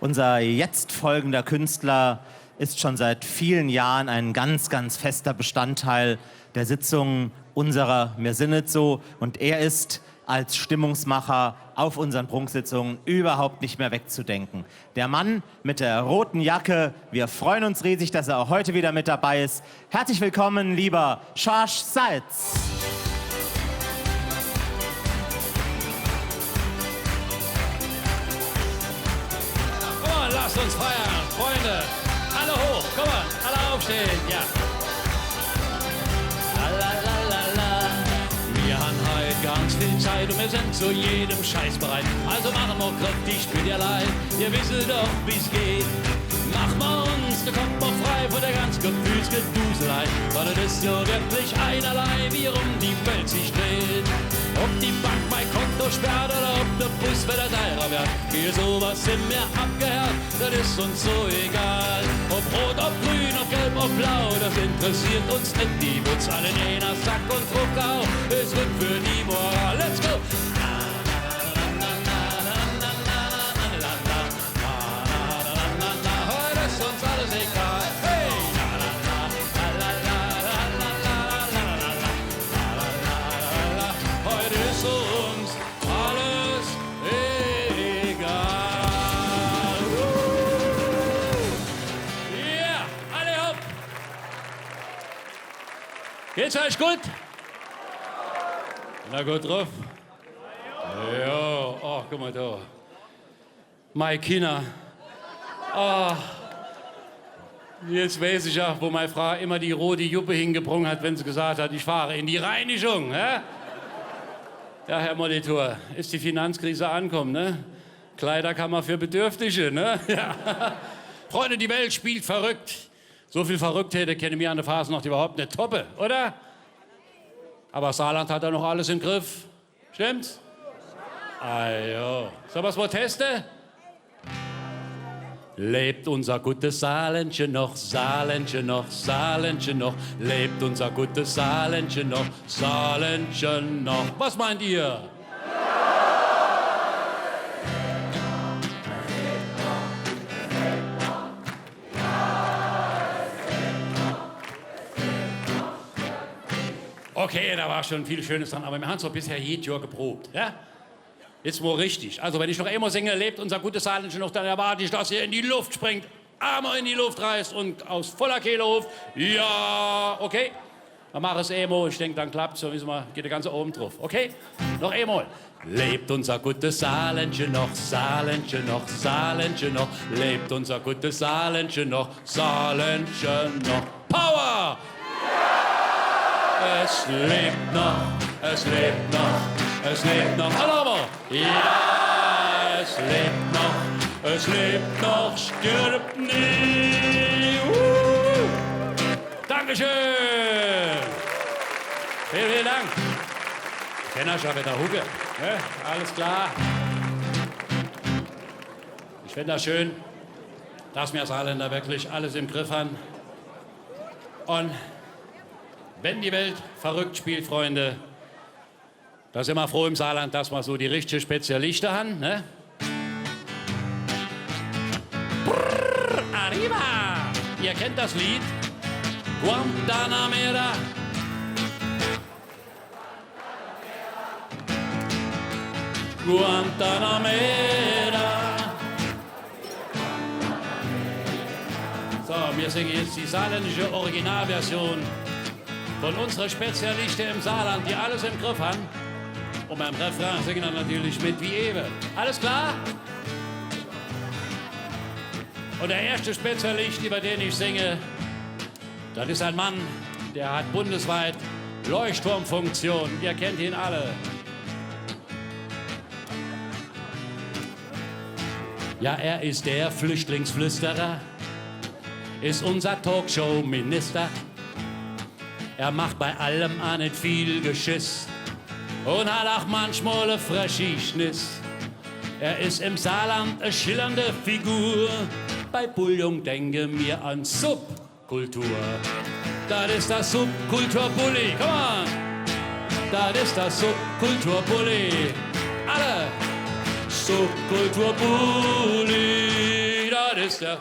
Unser jetzt folgender Künstler ist schon seit vielen Jahren ein ganz, ganz fester Bestandteil der Sitzungen unserer Mir sinnet so. Und er ist als Stimmungsmacher auf unseren Prunksitzungen überhaupt nicht mehr wegzudenken. Der Mann mit der roten Jacke, wir freuen uns riesig, dass er auch heute wieder mit dabei ist. Herzlich willkommen, lieber Schorsch Salz. Lasst uns feiern, Freunde. Alle hoch, komm mal, alle aufstehen, ja. Lalalala. Wir haben heute ganz viel Zeit und wir sind zu jedem Scheiß bereit. Also machen wir kräftig mit dir leid. Ihr wisst doch, wie's geht. Machen wir uns den Kopf mal frei von der ganz Gefühlsgeduselei. Weil es ist ja wirklich einerlei, wie rum die Welt sich dreht. Ob die Bank mein Konto sperrt oder ob der Bus wieder teurer wird. Wir sowas sind mir abgehört, das ist uns so egal. Ob rot, ob grün, ob gelb, ob blau, das interessiert uns nicht. Die wird's alle in einer Sack und Druckau. Es wird für die Moral. Let's go! Heute ist uns alles egal. Hey! Heute ist uns alles egal. Ja, alle hopp! Geht's euch gut? Na gut drauf? Ja, ach, guck mal da. Meine Kinder. Ah, jetzt weiß ich ja, wo meine Frau immer die rote Juppe hingebrungen hat, wenn sie gesagt hat, ich fahre in die Reinigung. Hä? Ja, Herr Monitor, ist die Finanzkrise ankommen, ne? Kleiderkammer für Bedürftige, ne? Ja. Freunde, die Welt spielt verrückt. So viel Verrücktheit kennen wir an der Phase noch überhaupt nicht toppe, oder? Aber Saarland hat da noch alles im Griff. Stimmt's? Ah, ja. Sollen wir's mal testen? Lebt unser gutes Saarländchen noch, Saarländchen noch, Saarländchen noch. Lebt unser gutes Saarländchen noch, Saarländchen noch. Was meint ihr? Okay, da war schon viel Schönes dran, aber wir haben es doch bisher jedes Jahr geprobt, ja? Jetzt mal richtig. Also, wenn ich noch einmal singe, lebt unser gutes Saarländchen noch, dann erwarte ich, dass ihr in die Luft springt, Arme in die Luft reißt und aus voller Kehle ruft, ja, okay? Dann mach es einmal, ich denke, dann klappt's, so wissen wir, geht der ganze oben drauf, okay? Noch einmal. Lebt unser gutes Saarländchen noch, Saarländchen noch, Saarländchen noch. Lebt unser gutes Saarländchen noch, Saarländchen noch. Power! Es lebt noch, es lebt noch, es lebt noch. Hallo, ja, es lebt noch, stirbt nie. Dankeschön. Vielen, vielen Dank. Ich kenne schon wieder Hucke. Ne? Alles klar. Ich finde das schön, dass wir Saarländer wirklich alles im Griff haben. Und wenn die Welt verrückt spielt, Freunde, da sind wir froh im Saarland, dass wir so die richtigen Spezialisten haben. Ne? Brrr, arriba! Ihr kennt das Lied? Guantanamera. Guantanamera. So, wir singen jetzt die saarländische Originalversion von unseren Spezialisten im Saarland, die alles im Griff haben. Und beim Refrain singen wir natürlich mit wie eben. Alles klar? Und der erste Spezialist, über den ich singe, das ist ein Mann, der hat bundesweit Leuchtturmfunktion. Ihr kennt ihn alle. Ja, er ist der Flüchtlingsflüsterer, ist unser Talkshow-Minister. Er macht bei allem auch nicht viel Geschiss und hat auch manchmal eine frische Schniss. Er ist im Saarland eine schillernde Figur. Bei Bullion denke mir an Subkultur. Das ist das Subkulturbully. Come on! Das ist das Subkulturbully. Alle! Subkulturbully. ist er.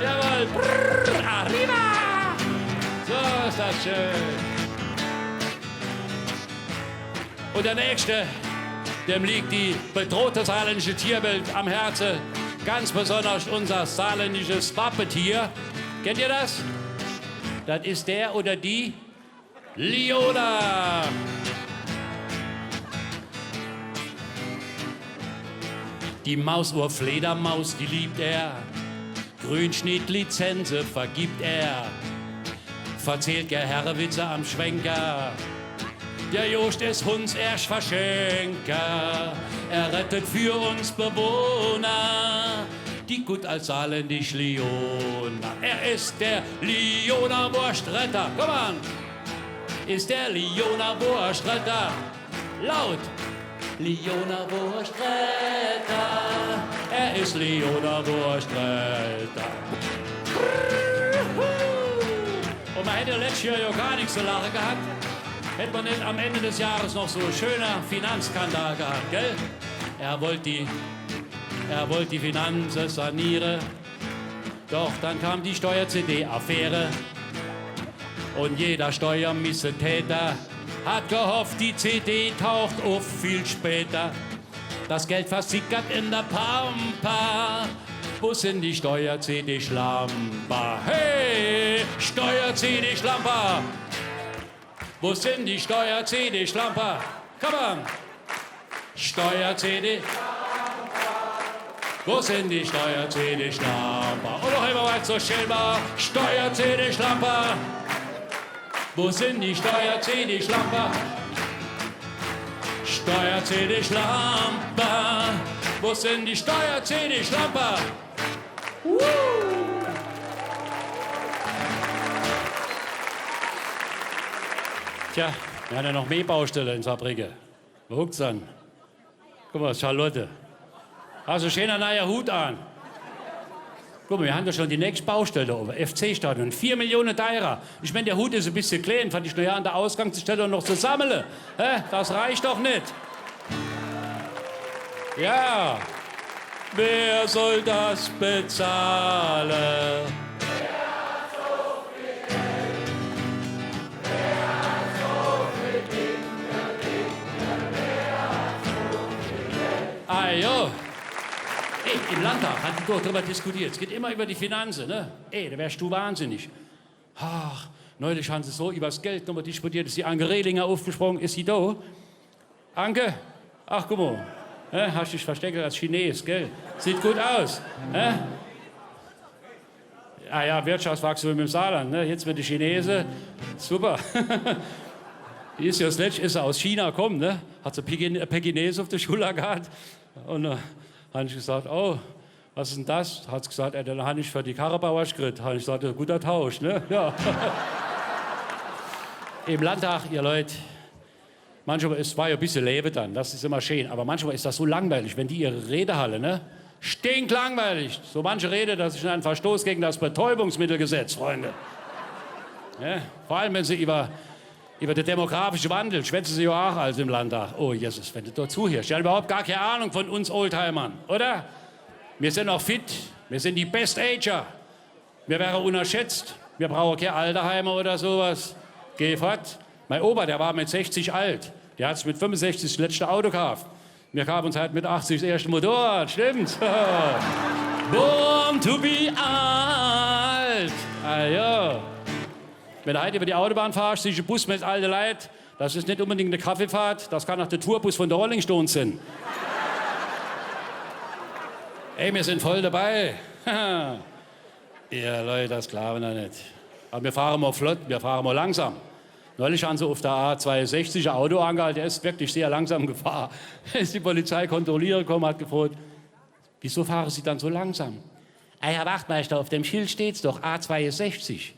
Jawohl. Brrr, arriba. So ist das schön. Und der Nächste, dem liegt die bedrohte saarländische Tierwelt am Herzen. Ganz besonders unser saarländisches Wappentier. Kennt ihr das? Das ist der oder die Liona. Die Mausuhr-Fledermaus, die liebt er. Grünschnitt-Lizenze vergibt er. Verzählt Herrewitze am Schwenker. Der Jost ist Hunds erst Verschenker. Er rettet für uns Bewohner die gut als saarländisch Liona. Er ist der Liona Wurstretter. Komm an! Ist der Liona Wurstretter. Laut! Liona Wurstretter. Er ist Liona Wurstretter. Und man hätte letztes Jahr ja gar nichts zu lachen gehabt. Hätte man nicht am Ende des Jahres noch so schöner Finanzskandal gehabt, gell? Er wollte die Finanzen sanieren. Doch dann kam die Steuer-CD-Affäre. Und jeder Steuermissetäter hat gehofft, die CD taucht auf viel später. Das Geld versickert in der Pampa. Wo sind die Steuer-CD-Schlamper? Hey, Steuer-CD-Schlamper! Wo sind die Steuer-CD-Schlamper? Come on! Steuer-CD. Wo sind die Steuer-CD-Schlamper? Und noch einmal weiter so Schilber. Steuer-CD-Schlamper. Wo sind die Steuer-CD-Schlamper? Steuer-CD-Schlamper. Wo sind die Steuer-CD-Schlamper? Tja, wir haben ja noch mehr Baustellen in Saarbrücken. Wo guckt's an? Guck mal, Charlotte. Hast du schöner neuer Hut an? Guck mal, wir haben ja schon die nächste Baustelle oben. FC-Stadion, 4 Millionen Teurer. Ich meine, der Hut ist ein bisschen klein, fand ich nur ja an der Ausgangsstelle noch zu sammeln. Das reicht doch nicht. Ja, wer soll das bezahlen? Ah, jo. Ey, im Landtag hat die dort darüber diskutiert. Es geht immer über die Finanzen, ne? Ey, da wärst du wahnsinnig. Ach, neulich haben sie so über das Geld nochmal diskutiert. Ist die Anke Rehlinger aufgesprungen? Ist sie da? Anke? Ach, guck mal. Hast dich versteckt als Chines, gell? Sieht gut aus. Ah ja, Wirtschaftswachstum im Saarland, ne? Jetzt mit den Chinesen. Super. Die ist ja das letzte, ist sie aus China gekommen, ne? Hat sie Pekinese auf der Schule gehabt. Und habe ich gesagt, oh, was ist denn das? Hat sie gesagt, dann habe ich für die Karrebauer gekriegt. Habe ich gesagt, guter Tausch, ne? Ja. Im Landtag, ihr Leute, manchmal, es war ja ein bisschen Leben dann, das ist immer schön, aber manchmal ist das so langweilig, wenn die ihre Redehalle, ne? Stinklangweilig. So manche Rede, das ist ein Verstoß gegen das Betäubungsmittelgesetz, Freunde. Ja? Vor allem, wenn sie über den demografischen Wandel schwätzen sie ja auch als im Landtag. Oh Jesus, wenn du dort zuhörst. Die haben überhaupt gar keine Ahnung von uns Oldtimern, oder? Wir sind auch fit, wir sind die Best-Ager. Wir wären unerschätzt. Wir brauchen keine Alterheime oder sowas. Geh fort. Mein Opa, der war mit 60 alt. Der hat mit 65 das letzte Auto gekauft. Wir kamen uns halt mit 80 das erste Motorrad, stimmt? Born to be alt. Ah ja. Wenn du heute über die Autobahn fahrst, siehst du einen Bus mit alten Leuten. Das ist nicht unbedingt eine Kaffeefahrt, das kann auch der Tourbus von der Rolling Stones sein. Ey, wir sind voll dabei. Ja, Leute, das glauben wir nicht. Aber wir fahren mal flott, wir fahren mal langsam. Neulich haben sie auf der A62 ein Auto angehalten, der ist wirklich sehr langsam gefahren. Als die Polizei kontrollieren gekommen hat, gefragt, wieso fahren Sie dann so langsam? Herr Wachtmeister, auf dem Schild steht's doch, A62.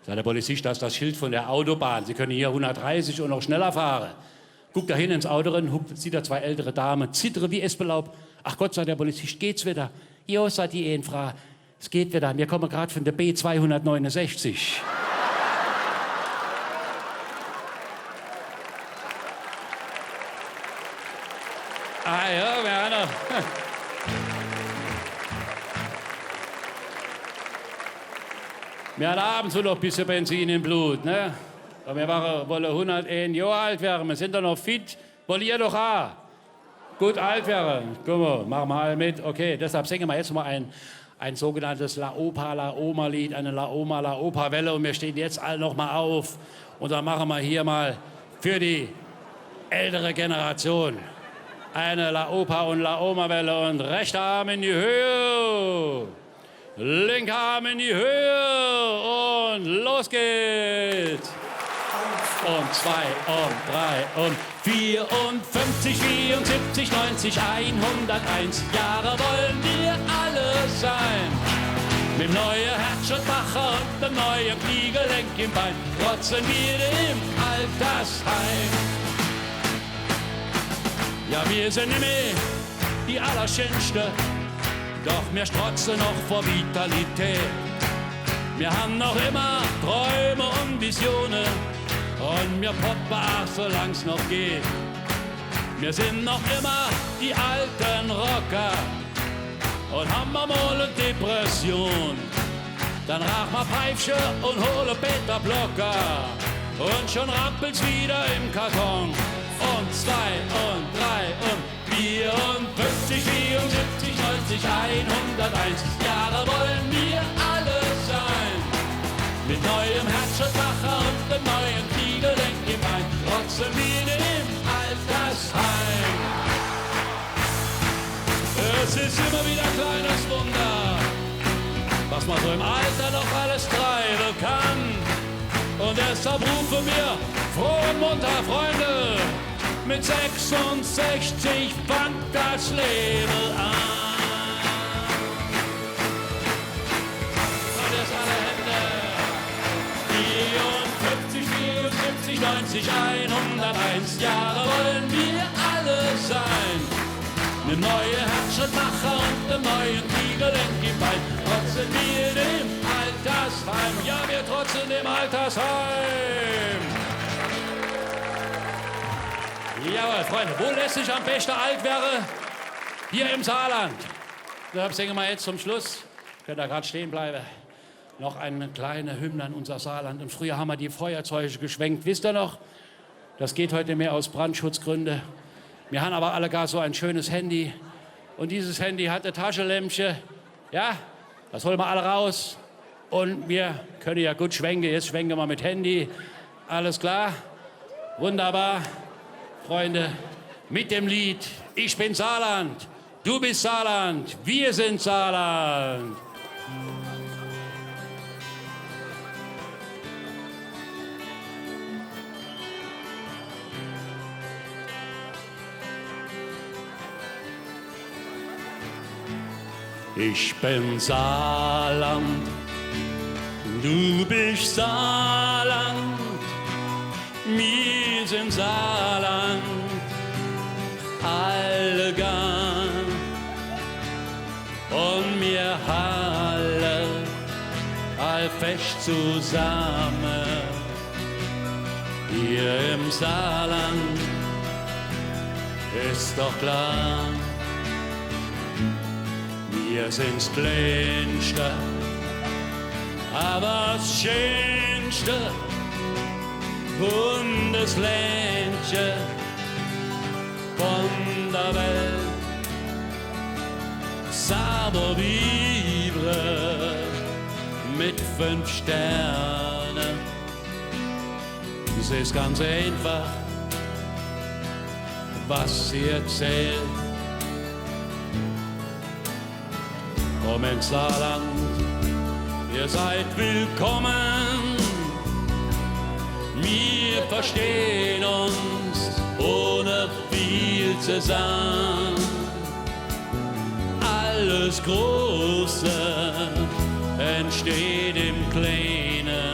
Sagt der Polizist, das ist das Schild von der Autobahn. Sie können hier 130 und noch schneller fahren. Guckt da hin ins Auto rein, sieht da zwei ältere Damen, zittere wie Espenlaub. Ach Gott, sagt der Polizist, geht's wieder? Jo, sagt die Frau, es geht wieder. Wir kommen gerade von der B269. Ah ja, wir haben noch. Wir haben abends noch ein bisschen Benzin im Blut, ne? Und wir wollen 101 Jahre alt werden, wir sind doch noch fit. Wollt ihr doch auch gut alt werden? Guck mal, machen wir alle mit. Okay, deshalb singen wir jetzt mal ein sogenanntes La Opa, La Oma Lied, eine La Oma, La Opa Welle. Und wir stehen jetzt alle noch mal auf. Und dann machen wir hier mal für die ältere Generation eine La Opa und La Oma Welle. Und rechter Arm in die Höhe. Linker Arm in die Höhe und los geht's. Und 2 und 3 und 54, 74, 90, 101 Jahre wollen wir alle sein. Mit dem neuen Herzschrittmacher und dem neuen Kniegelenk im Bein trotzen wir im Altersheim. Ja, wir sind nicht mehr die Allerschönste, doch wir strotzen noch vor Vitalität. Wir haben noch immer Träume und Visionen und wir poppen auch, solang's noch geht. Wir sind noch immer die alten Rocker und haben wir mal eine Depression. Dann rauchen wir Pfeifchen und holen Peter Blocker und schon rampelt's wieder im Karton. Und 2 und 3 und 54, 74, 90, 101 Jahre wollen wir alle sein. Mit neuem Herzschrittmacher und dem neuen Kniegelenk im Bein trotzen wir im Altersheim. Es ist immer wieder ein kleines Wunder, was man so im Alter noch alles treiben kann. Und deshalb rufen wir froh und munter, Freunde, mit 66 fängt das Leben an. Und jetzt alle Hände. 54, 74, 90, 101 Jahre wollen wir alle sein. Mit neuen Herzschrittmacher und dem neuen Kniegelenk im Bein trotzen wir dem Altersheim. Ja, wir trotzen dem Altersheim. Jawohl, Freunde, wo lässt sich am besten alt werden? Hier im Saarland. Deshalb singen wir jetzt zum Schluss. Könnt ihr gerade stehen bleiben. Noch eine kleine Hymne an unser Saarland. Und früher haben wir die Feuerzeuge geschwenkt. Wisst ihr noch? Das geht heute mehr aus Brandschutzgründen. Wir haben aber alle gar so ein schönes Handy. Und dieses Handy hat ein Taschenlämpchen. Ja, das holen wir alle raus. Und wir können ja gut schwenken. Jetzt schwenken wir mit Handy. Alles klar? Wunderbar. Freunde, mit dem Lied Ich bin Saarland, du bist Saarland, wir sind Saarland. Ich bin Saarland, du bist Saarland, wir sind Saarland, alle gern. Und wir alle allfest zusammen, hier im Saarland, ist doch klar. Wir sind's Kleinste, aber das Schönste Bundesländchen von der Welt. Saber vivre mit 5 Sternen. Es ist ganz einfach, was sie erzählt. Komm ins Saarland, ihr seid willkommen. Wir verstehen uns ohne viel zu sagen. Alles Große entsteht im Kleinen.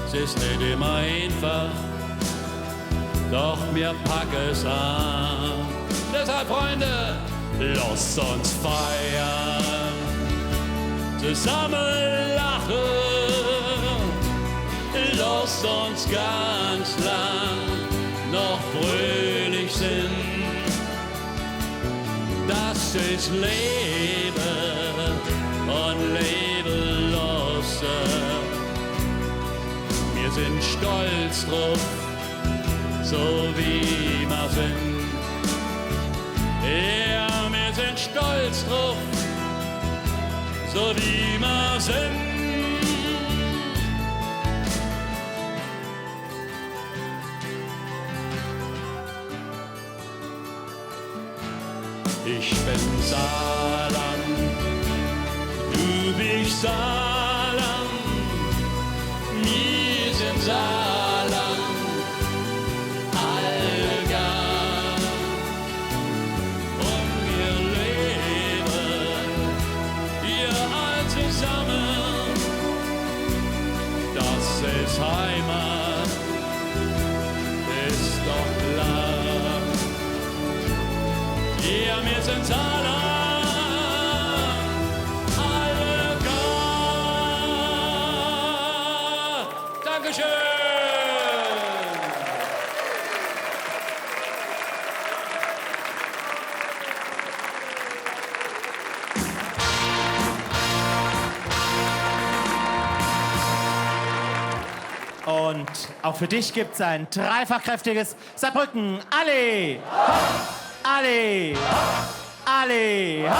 Es ist nicht immer einfach, doch wir packen es an. Deshalb, Freunde, lasst uns feiern, zusammen lachen, lasst uns ganz lang noch fröhlich sind. Das ist Leben und Leben los Größe. Wir sind stolz drauf, so wie wir sind. Ja, wir sind stolz drauf, so wie wir sind. Ich bin Saarland, du bist Saarland, wir sind Saarland, allgar. Und wir leben hier all zusammen, das ist Heimat, ist doch klar. Ja, wir sind Saarland, allgar. Dankeschön. Und auch für dich gibt es ein dreifachkräftiges Saarbrücken. Alle! Alle! Alle!